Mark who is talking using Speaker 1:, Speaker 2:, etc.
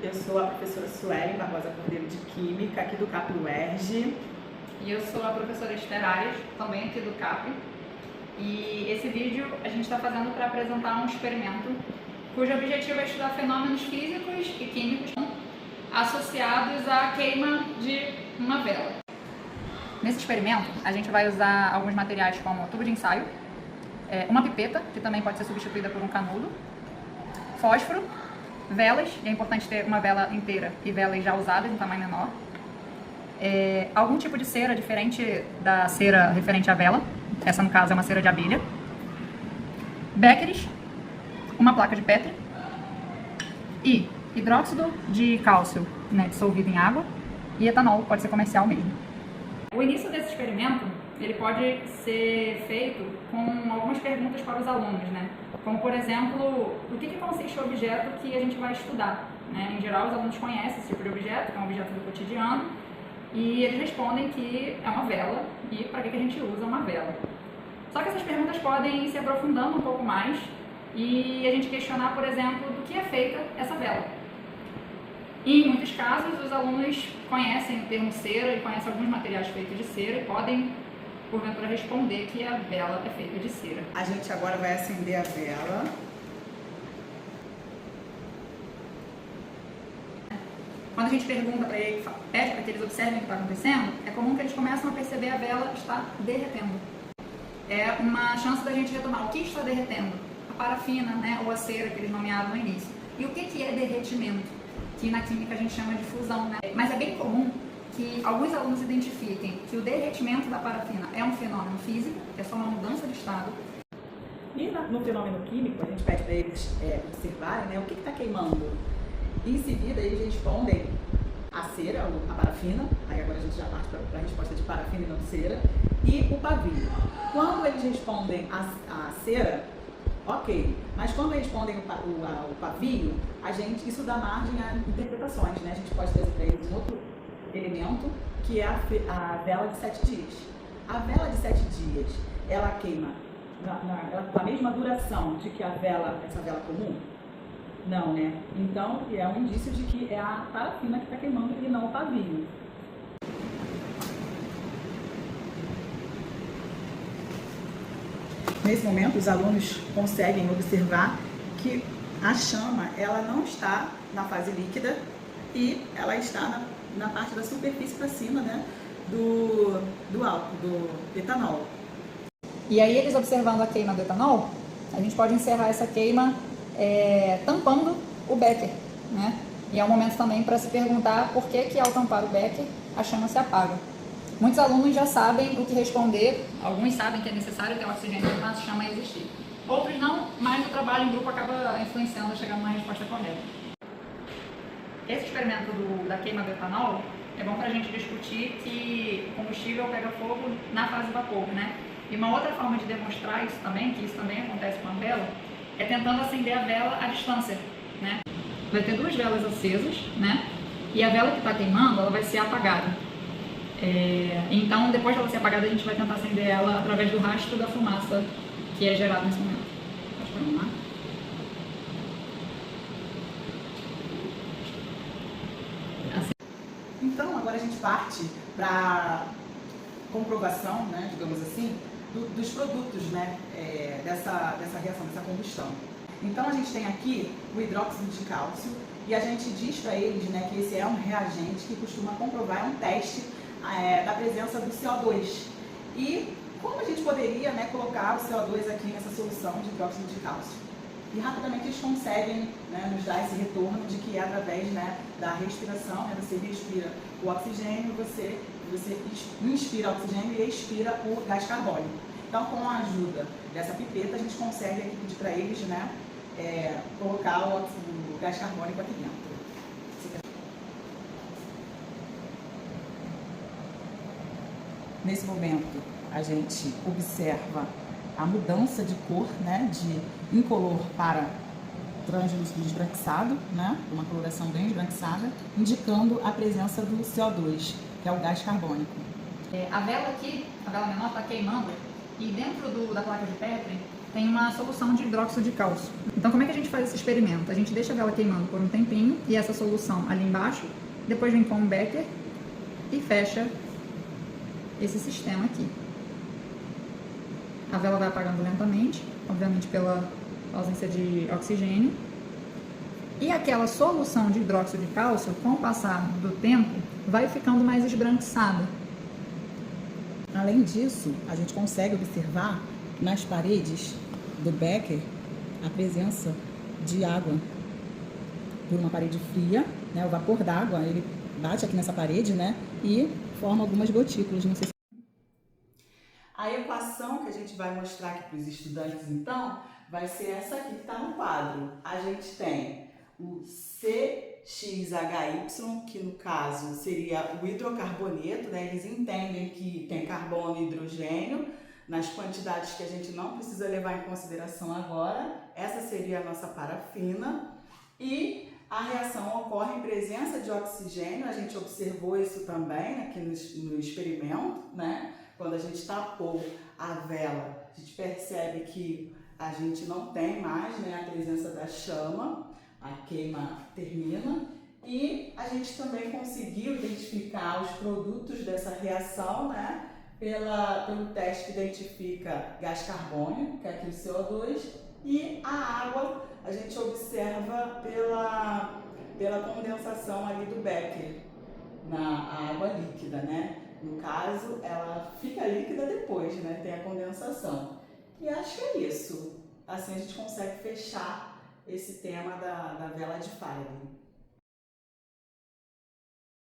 Speaker 1: Eu sou a professora Suelen Barbosa Cordeiro de Química, aqui do CAP UERJ.
Speaker 2: E eu sou a professora Esther Arias, também aqui do CAP. E esse vídeo a gente está fazendo para apresentar um experimento cujo objetivo é estudar fenômenos físicos e químicos associados à queima de uma vela. Nesse experimento, a gente vai usar alguns materiais como tubo de ensaio, uma pipeta, que também pode ser substituída por um canudo, fósforo, velas, e é importante ter uma vela inteira e velas já usadas em tamanho menor, algum tipo de cera diferente da cera referente à vela, essa no caso é uma cera de abelha, béqueres, uma placa de Petri e hidróxido de cálcio, né, dissolvido em água, e etanol, pode ser comercial mesmo. O início desse experimento ele pode ser feito com algumas perguntas para os alunos, né? Como, por exemplo, do que consiste o objeto que a gente vai estudar, né? Em geral, os alunos conhecem esse tipo de objeto, que é um objeto do cotidiano, e eles respondem que é uma vela e para que a gente usa uma vela. Só que essas perguntas podem ir se aprofundando um pouco mais e a gente questionar, por exemplo, do que é feita essa vela. E, em muitos casos, os alunos conhecem o termo cera e conhecem alguns materiais feitos de cera e podem, porventura, responder que a vela é feita de cera.
Speaker 1: A gente agora vai acender a vela.
Speaker 2: Quando a gente pergunta para eles, pede para que eles observem o que está acontecendo, é comum que eles começam a perceber a vela está derretendo. É uma chance da gente retomar o que está derretendo, a parafina, né, ou a cera que eles nomearam no início. E o que é derretimento? Que na química a gente chama de fusão, né? Mas é bem comum que alguns alunos identifiquem que o derretimento da parafina é um fenômeno físico, é só uma mudança de estado.
Speaker 1: E no fenômeno químico, a gente pede para eles observarem, né, o que está queimando. E em seguida, eles respondem a cera, a parafina, aí agora a gente já parte para a resposta de parafina e não cera, e o pavio. Quando eles respondem a cera, ok, mas quando eles respondem o pavio, isso dá margem a interpretações, né? A gente pode trazer para eles um outro elemento, que é a vela de 7 dias. A vela de 7 dias, ela queima com a mesma duração de que essa vela comum? Não, né? Então, é um indício de que é a parafina que está queimando e não o pavio. Nesse momento, os alunos conseguem observar que a chama ela não está na fase líquida e ela está na parte da superfície para cima, né, do etanol.
Speaker 2: E aí, eles observando a queima do etanol, a gente pode encerrar essa queima tampando o becker, né? E é um momento também para se perguntar por que ao tampar o becker a chama se apaga. Muitos alunos já sabem o que responder, alguns sabem que é necessário ter oxigênio para a chama existir. Outros não, mas o trabalho em grupo acaba influenciando a chegar numa resposta correta. Esse experimento da queima do etanol é bom para a gente discutir que o combustível pega fogo na fase vapor, né? E uma outra forma de demonstrar isso também, que isso também acontece com a vela, é tentando acender a vela à distância, né? Vai ter 2 velas acesas, né? E a vela que está queimando, ela vai ser apagada. Então, depois de ela ser apagada, a gente vai tentar acender ela através do rastro da fumaça que é gerado nesse momento. Pode pôr lá.
Speaker 1: Assim. Então, agora a gente parte para a comprovação, né, digamos assim, dos produtos, né, dessa reação, dessa combustão. Então, a gente tem aqui o hidróxido de cálcio e a gente diz para eles, né, que esse é um reagente que costuma comprovar, é um teste da presença do CO2. E como a gente poderia, né, colocar o CO2 aqui nessa solução de hidróxido de cálcio? E rapidamente eles conseguem, né, nos dar esse retorno de que é através, né, da respiração, né, você respira o oxigênio, você inspira o oxigênio e expira o gás carbônico. Então, com a ajuda dessa pipeta, a gente consegue aqui pedir para eles, né, colocar o gás carbônico aqui dentro. Nesse momento, a gente observa a mudança de cor, né, de incolor para translúcido esbranquiçado, né, uma coloração bem esbranquiçada, indicando a presença do CO2, que é o gás carbônico.
Speaker 2: A vela aqui, a vela menor, está queimando e dentro da placa de Petri tem uma solução de hidróxido de cálcio. Então, como é que a gente faz esse experimento? A gente deixa a vela queimando por um tempinho e essa solução ali embaixo, depois vem com o becker e fecha esse sistema aqui. A vela vai apagando lentamente, obviamente pela ausência de oxigênio. E aquela solução de hidróxido de cálcio, com o passar do tempo, vai ficando mais esbranquiçada.
Speaker 1: Além disso, a gente consegue observar nas paredes do becker a presença de água. Por uma parede fria, né, o vapor d'água, ele bate aqui nessa parede, né, e forma algumas gotículas. Não sei se... A equação que a gente vai mostrar aqui para os estudantes, então, vai ser essa aqui que está no quadro. A gente tem o CXHY, que no caso seria o hidrocarboneto, né? Eles entendem que tem carbono e hidrogênio nas quantidades que a gente não precisa levar em consideração agora. Essa seria a nossa parafina. E a reação ocorre em presença de oxigênio, a gente observou isso também aqui no experimento, né? Quando a gente tapou a vela, a gente percebe que a gente não tem mais, né, a presença da chama, a queima termina. E a gente também conseguiu identificar os produtos dessa reação, né, pelo teste que identifica gás carbônico, que é aqui o CO2, e a água a gente observa pela condensação ali do becker na água líquida, né? No caso, ela fica líquida depois, né? Tem a condensação. E acho que é isso. Assim a gente consegue fechar esse tema da vela de Faraday.